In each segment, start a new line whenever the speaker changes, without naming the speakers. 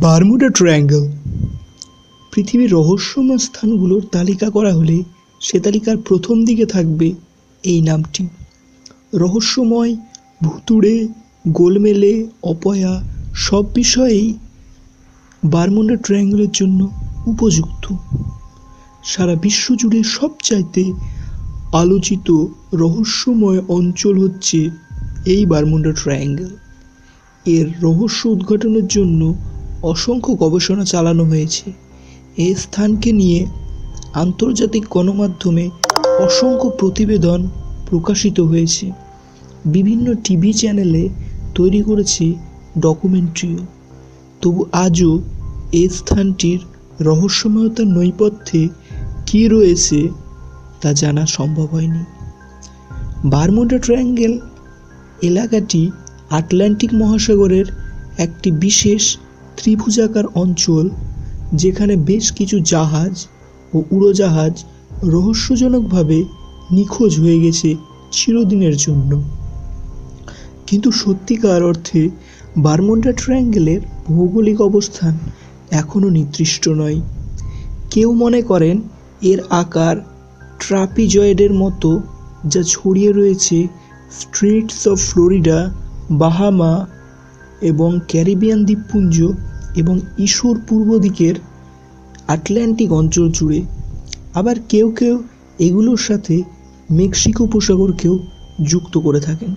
Bermuda triangle পৃথিবীর রহস্যময় স্থানগুলোর তালিকা করা হলে সে তালিকার প্রথম দিকে থাকবে এই নামটি। রহস্যময়, ভুতুড়ে, গোলমেলে, অপয়া সব বিষয়েই বারমুডা ট্রায়াঙ্গলের জন্য উপযুক্ত। সারা বিশ্ব জুড়ে সবচাইতে আলোচিত রহস্যময় অঞ্চল হচ্ছে এই বারমুডা ট্রায়াঙ্গল। এর রহস্য উদ্ঘাটনের জন্য অসংখ্য গবেষণা চালানো হয়েছে। এই স্থানকে নিয়ে আন্তর্জাতিক গণমাধ্যমে অসংখ্য প্রতিবেদন প্রকাশিত হয়েছে। বিভিন্ন টিভি চ্যানেলে তৈরি করেছে ডকুমেন্টারিও। তবু আজও এই স্থানটির রহস্যময়তার নৈপথ্যে কী রয়েছে তা জানা সম্ভব হয়নি। বারমুডা ট্রায়াঙ্গল এলাকাটি আটলান্টিক মহাসাগরের একটি বিশেষ ত্রিভুজাকার অঞ্চল, যেখানে বেশ কিছু জাহাজ ও উড়োজাহাজ রহস্যজনকভাবে নিখোঁজ হয়ে গেছে চিরদিনের জন্য। কিন্তু সত্যিকার অর্থে বারমুডা ট্রায়াঙ্গলের ভৌগোলিক অবস্থান এখনও নির্দিষ্ট নয়। কেউ মনে করেন এর আকার ট্রাপিজয়েডের মতো, যা ছড়িয়ে রয়েছে স্ট্রেটস অফ ফ্লোরিডা, বাহামা এবং ক্যারিবিয়ান দ্বীপপুঞ্জ এবং ইস্যুর পূর্ব দিকের আটলান্টিক অঞ্চল জুড়ে। আবার কেউ কেউ এগুলোর সাথে মেক্সিকো উপসাগরকেও যুক্ত করে থাকেন।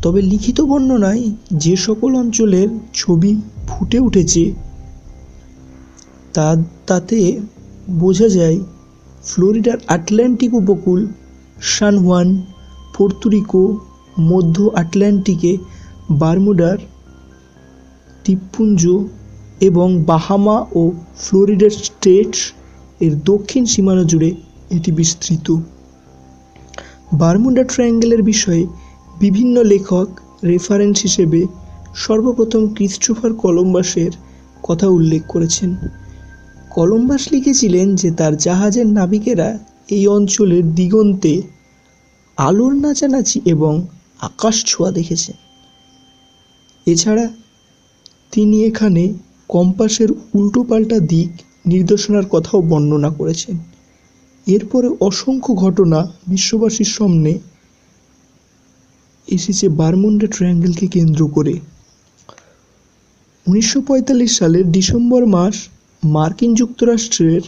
তবে লিখিত বর্ণনায় যে সকল অঞ্চলের ছবি ফুটে উঠেছে তাতে বোঝা যায় ফ্লোরিডার আটলান্টিক উপকূল, সান হুয়ান, পোর্তো মধ্য আটলান্টিকে বারমুডার দ্বীপপুঞ্জ এবং বাহামা ও ফ্লোরিডা স্টেটস এর দক্ষিণ সীমানা জুড়ে এটি বিস্তৃত। বারমুডা ট্রায়াঙ্গলের বিষয়ে বিভিন্ন লেখক রেফারেন্স হিসেবে সর্বপ্রথম ক্রিস্টোফার কলম্বাসের কথা উল্লেখ করেছেন। কলম্বাস লিখেছিলেন যে তার জাহাজের নাবিকেরা এই অঞ্চলের দিগন্তে আলোর নাচানাচি এবং আকাশ ছোঁয়া দেখেছেন। এছাড়া তিনি এখানে কম্পাসের উল্টোপাল্টা দিক নির্দেশনার কথাও বর্ণনা করেছেন। এরপরে অসংখ্য ঘটনা বিশ্ববাসীর সামনে এসেছে বারমুডা ট্রায়াঙ্গলকে কেন্দ্র করে। 1945 সালের ডিসেম্বর মাস মার্কিন যুক্তরাষ্ট্রের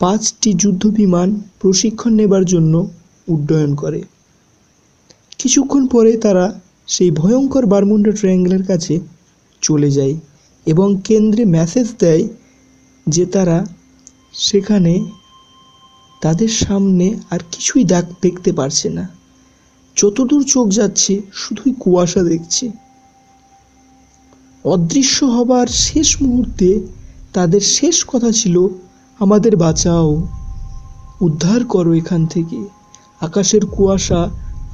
5টি যুদ্ধবিমান প্রশিক্ষণ নেবার জন্য উড্ডয়ন করে। কিছুক্ষণ পরে তারা সেই ভয়ঙ্কর বারমুডা ট্রায়াঙ্গলের কাছে চলে যায় এবং কেন্দ্রে মেসেজ দেয় যে তারা সেখানে তাদের সামনে আর কিছুই দেখতে পারছে না। যতদূর চোখ যাচ্ছে শুধুই কুয়াশা দেখছে। অদৃশ্য হবার শেষ মুহূর্তে তাদের শেষ কথা ছিল, আমাদের বাঁচাও, উদ্ধার করো এখান থেকে, আকাশের কুয়াশা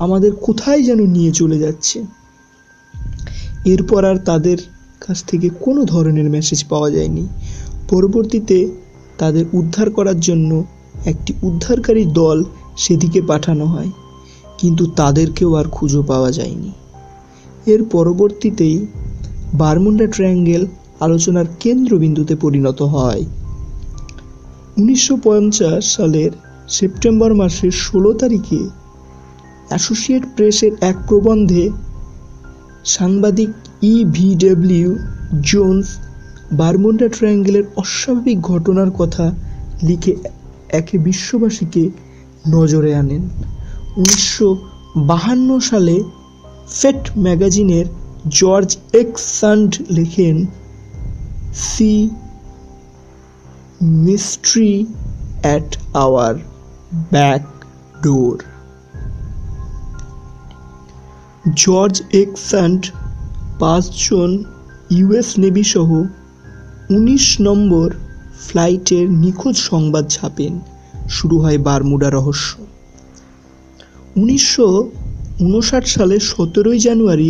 আমাদের কোথায় যেন নিয়ে চলে যাচ্ছে। এরপর আর তাদের কাছ থেকে কোনো ধরনের মেসেজ পাওয়া যায়নি। পরবর্তীতে তাদের উদ্ধার করার জন্য একটি উদ্ধারকারী দল সেদিকে পাঠানো হয়, কিন্তু তাদেরকেও আর খুঁজে পাওয়া যায়নি। এর পরবর্তীতেই বারমুডা ট্রায়াঙ্গল আলোচনার কেন্দ্রবিন্দুতে পরিণত হয়। 1950 সালের সেপ্টেম্বর মাসের 16 তারিখে অ্যাসোসিয়েটেড প্রেসের এক প্রবন্ধে সাংবাদিক E.V.W. জোন্স বারমুডা ট্রায়াঙ্গলের অস্বাভাবিক ঘটনার কথা লিখে একে বিশ্ববাসীকে নজরে আনেন। 1952 সালে ফেট ম্যাগাজিনের জর্জ এক্স সান্ড লেখেন, sea mystery at our back door. George X Sand 5 জন ইউএস নেভি সহ 19 নম্বর ফ্লাইটের নিখোঁজ সংবাদ ছাপেন। শুরু হয় বারমুডা রহস্য। 1959 সালের 17 জানুয়ারি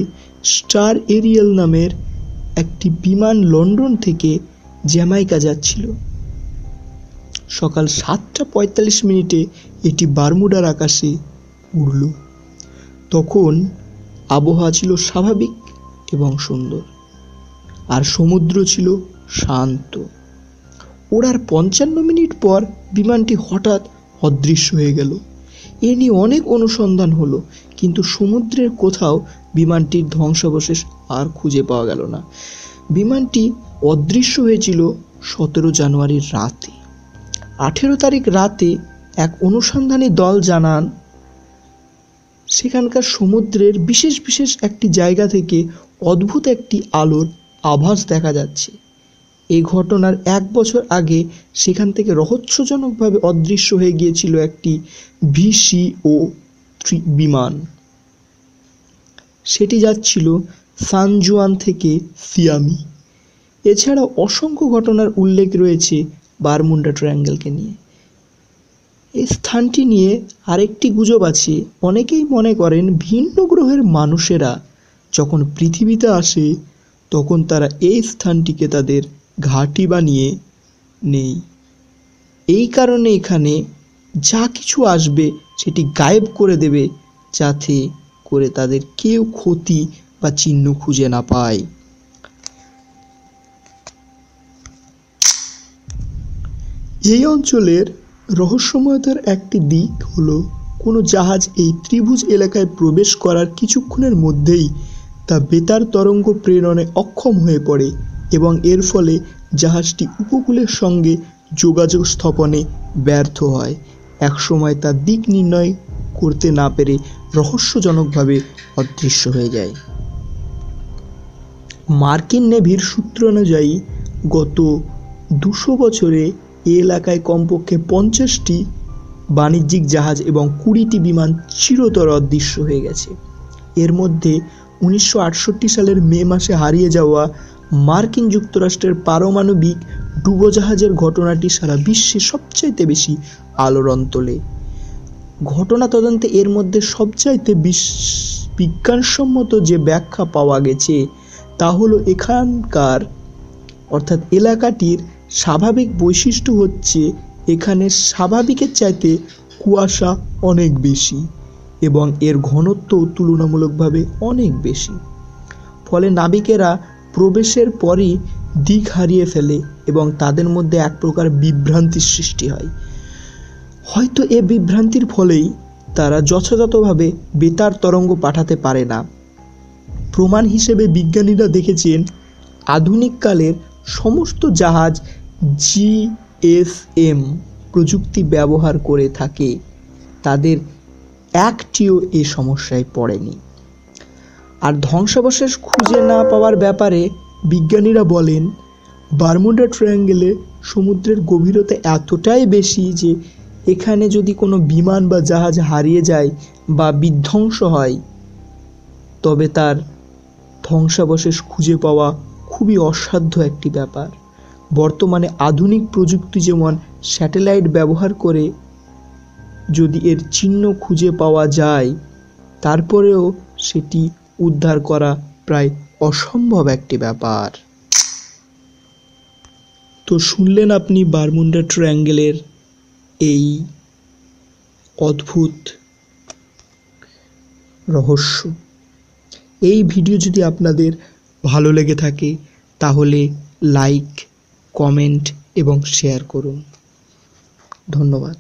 স্টার এরিয়েল নামের একটি বিমান লন্ডন থেকে জ্যামাইকা যাচ্ছিল। সকাল 7:45 এটি বারমুডার আকাশে উড়ল। তখন আবহাওয়া ছিল স্বাভাবিক এবং সুন্দর। আর সমুদ্র ছিল শান্ত। ওড়ার 55 মিনিট পর বিমানটি হঠাৎ অদৃশ্য হয়ে গেল। এ নিয়ে অনেক অনুসন্ধান হলো, কিন্তু সমুদ্রের কোথাও বিমানটির ধ্বংসাবশেষ আর খুঁজে পাওয়া গেল না। বিমানটি অদৃশ্য হয়েছিল 17 জানুয়ারির রাতে। 18 তারিখ রাতে এক অনুসন্ধানী দল জানান সেখানকার সমুদ্রের বিশেষ বিশেষ একটি জায়গা থেকে অদ্ভুত একটি আলোর আভাস দেখা যাচ্ছে। এই ঘটনার 1 বছর আগে সেখান থেকে রহস্যজনকভাবে অদৃশ্য হয়ে গিয়েছিল একটি VCO-3 বিমান। সেটি যাচ্ছিল সান জুয়ান থেকে সিয়ামি। এছাড়া অসংখ্য ঘটনার উল্লেখ রয়েছে বারমুডা ট্রায়াঙ্গেলকে নিয়ে। এই স্থানটি নিয়ে আরেকটি গুজব আছে। অনেকেই মনে করেন ভিন্ন গ্রহের মানুষেরা যখন পৃথিবীতে আসে তখন তারা এই স্থানটিকে তাদের ঘাঁটি বানিয়ে নেই। এই কারণে এখানে যা কিছু আসবে সেটি গায়েব করে দেবে, যাতে করে তাদের কেউ ক্ষতি বা চিহ্ন খুঁজে না পায়। এই অঞ্চলের রহস্যময়তার একটি দিক হলো কোনো জাহাজ এই ত্রিভুজ এলাকায় প্রবেশ করার কিছুক্ষণের মধ্যেই তা বেতার তরঙ্গ প্রেরণে অক্ষম হয়ে পড়ে এবং এর ফলে জাহাজটি উপকূলের সঙ্গে যোগাযোগ স্থাপনে ব্যর্থ হয়। একসময় তা দিক নির্ণয় করতে না পেরে রহস্যজনকভাবে অদৃশ্য হয়ে যায়। মার্কিন নেভির সূত্র অনুযায়ী গত 200 বছরে এই এলাকায় কমপক্ষে 50টি বাণিজ্যিক জাহাজ এবং 20টি বিমান চিরতরে অদৃশ্য হয়ে গেছে। এর মধ্যে 1968 সালের মে মাসে হারিয়ে যাওয়া মার্কিন যুক্তরাষ্ট্রের পারমাণবিক ডুবোজাহাজের ঘটনাটি সারা বিশ্বে সবচাইতে বেশি আলোড়ন তোলে। ঘটনা তদন্তে এর মধ্যে সবচাইতে বিজ্ঞানসম্মত যে ব্যাখ্যা পাওয়া গেছে তা হলো এখানকার অর্থাৎ এলাকাটির স্বাভাবিক বৈশিষ্ট্য হচ্ছে এখানে স্বাভাবিকের চাইতে কুয়াশা অনেক বেশি এবং এর ঘনত্ব তুলনামূলকভাবে অনেক বেশি। ফলে নাবিকেরা প্রবেশের পরই দিক হারিয়ে ফেলে এবং তাদের মধ্যে এক প্রকার বিভ্রান্তির সৃষ্টি হয়। হয়তো এ বিভ্রান্তির ফলেই তারা যথাযথভাবে বেতার তরঙ্গ পাঠাতে পারে না। প্রমাণ হিসেবে বিজ্ঞানীরা দেখেছেন আধুনিক কালের সমস্ত জাহাজ GSM প্রযুক্তি ব্যবহার করে থাকে, তাদের একটিও এ সমস্যায় পড়েনি। আর ধ্বংসাবশেষ খুঁজে না পাওয়ার ব্যাপারে বিজ্ঞানীরা বলেন বারমুডা ট্রায়াঙ্গেলে সমুদ্রের গভীরতা এতটাই বেশি যে এখানে যদি কোনো বিমান বা জাহাজ হারিয়ে যায় বা বিধ্বংস হয় তবে তার ধ্বংসাবশেষ খুঁজে পাওয়া খুবই অসাধ্য একটি ব্যাপার। বর্তমানে আধুনিক প্রযুক্তি যেমন স্যাটেলাইট ব্যবহার করে যদি এর চিহ্ন খুঁজে পাওয়া যায়, তারপরেও সেটি উদ্ধার করা প্রায় অসম্ভব একটি ব্যাপার। তো শুনলেন আপনি বারমুডা ট্রায়াঙ্গেলের এই অদ্ভুত রহস্য। এই ভিডিও যদি আপনাদের ভালো লেগে থাকে তাহলে লাইক, কমেন্ট এবং শেয়ার করুন। ধন্যবাদ।